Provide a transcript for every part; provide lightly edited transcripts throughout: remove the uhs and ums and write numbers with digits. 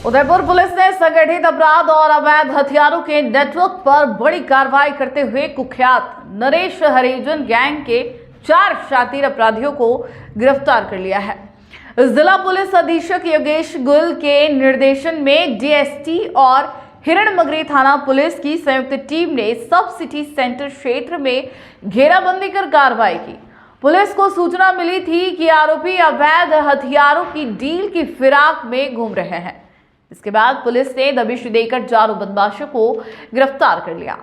Udaipur police ने संगठित अपराध और अवैध हथियारों के नेटवर्क पर बड़ी कार्रवाई करते हुए कुख्यात नरेश हरिजन गैंग के 4 शातिर अपराधियों को गिरफ्तार कर लिया है। जिला पुलिस अधीक्षक योगेश गुल के निर्देशन में डीएसटी और हिरणमगरी थाना पुलिस की संयुक्त टीम ने सब सिटी सेंटर क्षेत्र में घेराबंदी कर कार्रवाई की। पुलिस को सूचना मिली थी कि आरोपी अवैध हथियारों की डील की फिराक में घूम रहे हैं। इसके बाद पुलिस ने दबिश देकर 4 बदमाशों को गिरफ्तार कर लिया।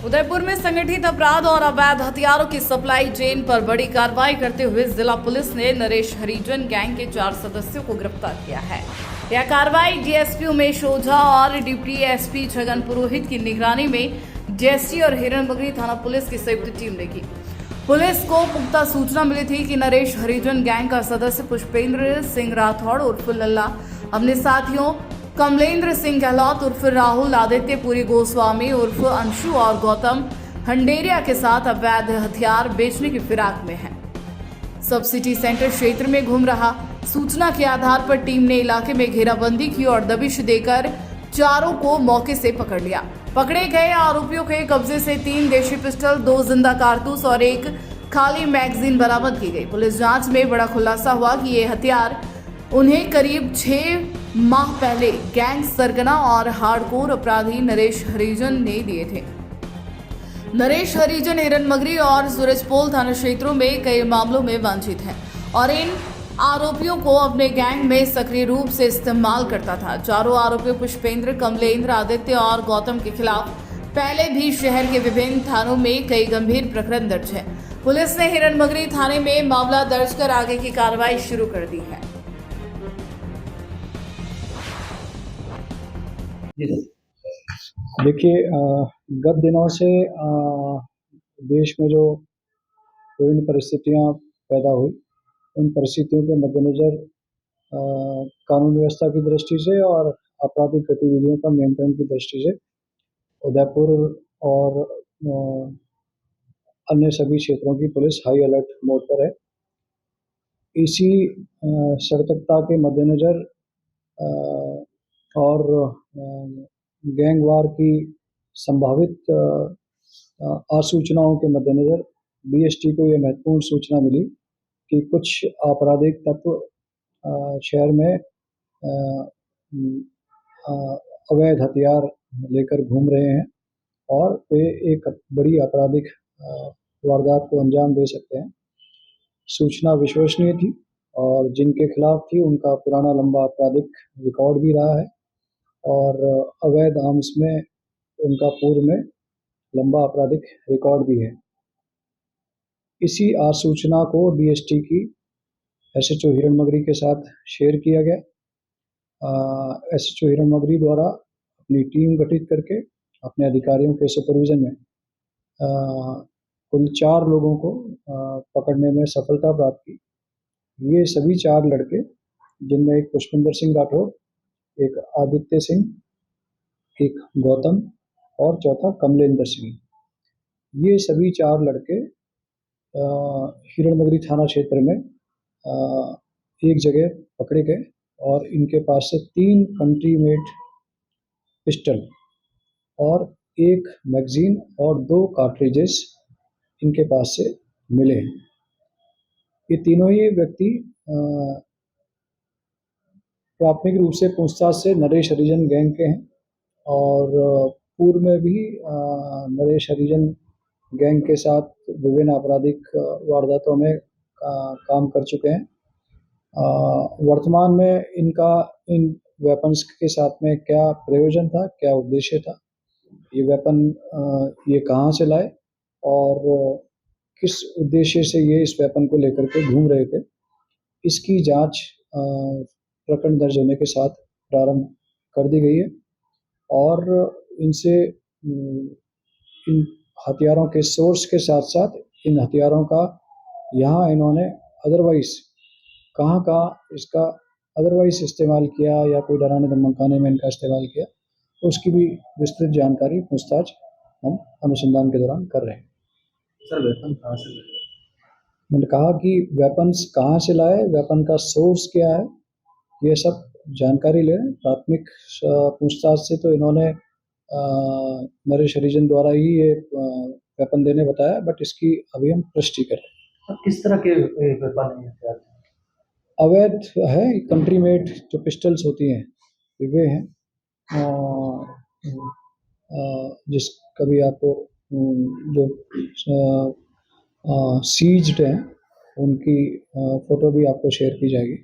उदयपुर में संगठित अपराध और अवैध हथियारों की सप्लाई चेन पर बड़ी कार्रवाई करते हुए जिला पुलिस ने नरेश हरिजन गैंग के 4 सदस्यों को गिरफ्तार किया है। यह कार्रवाई डीएसपी उमेश ओझा और डिप्टी एसपी छगन पुरोहित की निगरानी में डीएसटी और हिरणमगरी थाना पुलिस की संयुक्त टीम ने की। पुलिस को पुख्ता सूचना मिली थी कि नरेश हरिजन गैंग का सदस्य पुष्पेंद्र सिंह राठौड़ उर्फ लल्ला अपने साथियों कमलेंद्र सिंह गहलोत उर्फ राहुल, आदित्य पुरी गोस्वामी उर्फ अंशु और गौतम हंडेरिया के साथ अवैध हथियार बेचने की फिराक में है। सब सिटी सेंटर क्षेत्र में घूम रहा। सूचना के आधार पर टीम ने इलाके में घेराबंदी की और दबिश देकर चारों को मौके से पकड़ लिया। पकड़े गए आरोपियों के कब्जे से 3 देशी पिस्टल, 2 जिंदा कारतूस और 1 खाली मैगजीन बरामद की गई। पुलिस जांच में बड़ा खुलासा हुआ कि ये हथियार उन्हें करीब 6 माह पहले गैंग सरगना और हार्डकोर अपराधी नरेश हरिजन ने दिए थे। नरेश हरिजन हिरणमगरी और सूरजपोल थाना क्षेत्रों में कई मामलों में वांछित है और इन आरोपियों को अपने गैंग में सक्रिय रूप से इस्तेमाल करता था। चारों आरोपियों पुष्पेंद्र, कमलेंद्र, आदित्य और गौतम के खिलाफ पहले भी शहर के विभिन्न थानों में कई गंभीर प्रकरण दर्ज है। पुलिस ने हिरणमगरी थाने में मामला दर्ज कर आगे की कार्रवाई शुरू कर दी है। देखिए, गत दिनों से देश में जो विभिन्न परिस्थितियां पैदा हुई, उन परिस्थितियों के मद्देनज़र कानून व्यवस्था की दृष्टि से और आपराधिक गतिविधियों पर नियंत्रण की दृष्टि से उदयपुर और अन्य सभी क्षेत्रों की पुलिस हाई अलर्ट मोड पर है। इसी सतर्कता के मद्देनज़र और गैंगवार की संभावित आसूचनाओं के मद्देनज़र डीएसटी को यह महत्वपूर्ण सूचना मिली कि कुछ आपराधिक तत्व शहर में अवैध हथियार लेकर घूम रहे हैं और वे एक बड़ी आपराधिक वारदात को अंजाम दे सकते हैं। सूचना विश्वसनीय थी और जिनके खिलाफ थी उनका पुराना लंबा आपराधिक रिकॉर्ड भी रहा है और अवैध आर्म्स में उनका पूर्व में लंबा आपराधिक रिकॉर्ड भी है। इसी आसूचना को डीएसटी की एसएचओ हिरणमगरी के साथ शेयर किया गया। एसएचओ हिरणमगरी द्वारा अपनी टीम गठित करके अपने अधिकारियों के सुपरविजन में कुल 4 लोगों को पकड़ने में सफलता प्राप्त की। ये सभी 4 लड़के, जिनमें एक पुष्पेंद्र सिंह राठौड़, एक आदित्य सिंह, एक गौतम और चौथा कमलेंद्र सिंह, ये सभी 4 लड़के हिरणमगरी थाना क्षेत्र में एक जगह पकड़े गए और इनके पास से 3 कंट्री मेड पिस्टल और 1 मैगजीन और 2 कार्ट्रिजेस इनके पास से मिले हैं। ये तीनों ही व्यक्ति प्राथमिक रूप से पूछताछ से नरेश हरिजन गैंग के हैं और पूर्व में भी नरेश हरिजन गैंग के साथ विभिन्न आपराधिक वारदातों में काम कर चुके हैं। वर्तमान में इनका इन वेपन्स के साथ में क्या प्रयोजन था, क्या उद्देश्य था, ये वेपन ये कहाँ से लाए और किस उद्देश्य से ये इस वेपन को लेकर के घूम रहे थे, इसकी जांच प्रकरण दर्ज होने के साथ प्रारंभ कर दी गई है और इनसे इन हथियारों के सोर्स के साथ साथ इन हथियारों का यहाँ इन्होंने अदरवाइज कहाँ इसका अदरवाइज इस्तेमाल किया या कोई डराने धमकाने में इनका इस्तेमाल किया, तो उसकी भी विस्तृत जानकारी पूछताछ हम अनुसंधान के दौरान कर रहे हैं। सर, वेपन कहाँ से लाए? मैंने कहा कि वेपन्स कहाँ से लाए, वेपन का सोर्स क्या है, ये सब जानकारी ले रहे हैं। प्राथमिक पूछताछ से तो इन्होंने नरेश हरिजन द्वारा ही ये वेपन देने बताया, बट इसकी अभी हम पुष्टि कर रहे हैं। सर किस तरह के वेपन है हथियार? अवैध है, कंट्री मेड जो पिस्टल्स होती हैं वे हैं, जिस कभी आपको जो सीज्ड हैं उनकी फ़ोटो भी आपको शेयर की जाएगी।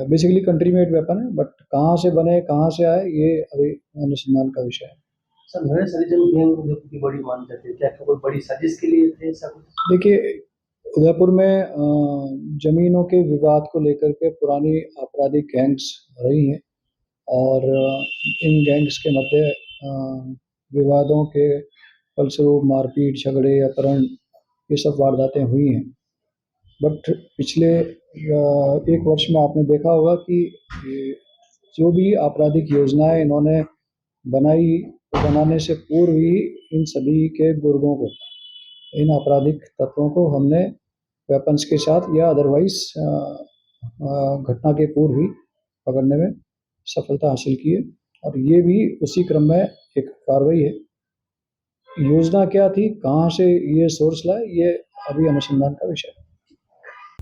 बेसिकली कंट्री मेड वेपन है, बट कहाँ से बने कहाँ से आए ये अभी अनुसंधान का विषय है। सर नरेश हरिजन गैंग की बड़ी मांग जाती है, क्या कोई बड़ी साजिश के लिए थे ऐसा कुछ? देखिए, उदयपुर में ज़मीनों के विवाद को लेकर के पुरानी आपराधिक गैंग्स रही हैं और इन गैंग्स के मध्य विवादों के फलस्वरूप मारपीट, झगड़े, अपहरण ये सब वारदातें हुई हैं। बट पिछले 1 वर्ष में आपने देखा होगा कि जो भी आपराधिक योजनाएं इन्होंने बनाई, बनाने से पूर्व ही इन सभी के गुर्गों को, इन आपराधिक तत्वों को हमने वेपन्स के साथ या अदरवाइज घटना के पूर्व ही पकड़ने में सफलता हासिल की है और ये भी उसी क्रम में एक कार्रवाई है। योजना क्या थी, कहाँ से ये सोर्स लाए, ये अभी अनुसंधान का विषय है।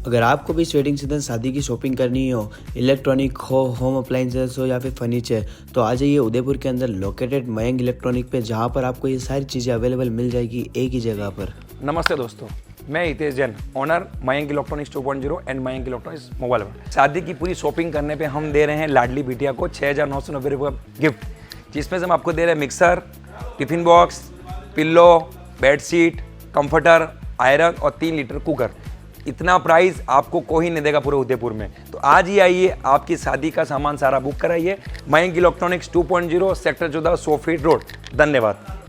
अगर आपको भी इस वेडिंग सीजन शादी की शॉपिंग करनी हो, इलेक्ट्रॉनिक हो, होम अप्लाइंसेस हो या फिर फर्नीचर, तो आ जाइए उदयपुर के अंदर लोकेटेड मयंक इलेक्ट्रॉनिक पे, जहां पर आपको ये सारी चीज़ें अवेलेबल मिल जाएगी एक ही जगह पर। नमस्ते दोस्तों, मैं Hitesh Jain, owner Mayank electronics 2.0 and Mayank electronics mobile world. शादी की पूरी शॉपिंग करने पे हम दे रहे हैं लाडली बिटिया को 6,990 रुपये का गिफ्ट, जिसमें से हम आपको दे रहे हैं mixer, tiffin box, pillow, bedsheet, comforter, iron और 3 लीटर कुकर। इतना प्राइस आपको कोई नहीं देगा पूरे उदयपुर में। तो आज ही आइए, आपकी शादी का सामान सारा बुक कराइए। Mayank electronics 2.0 sector 14 100 feet road. धन्यवाद।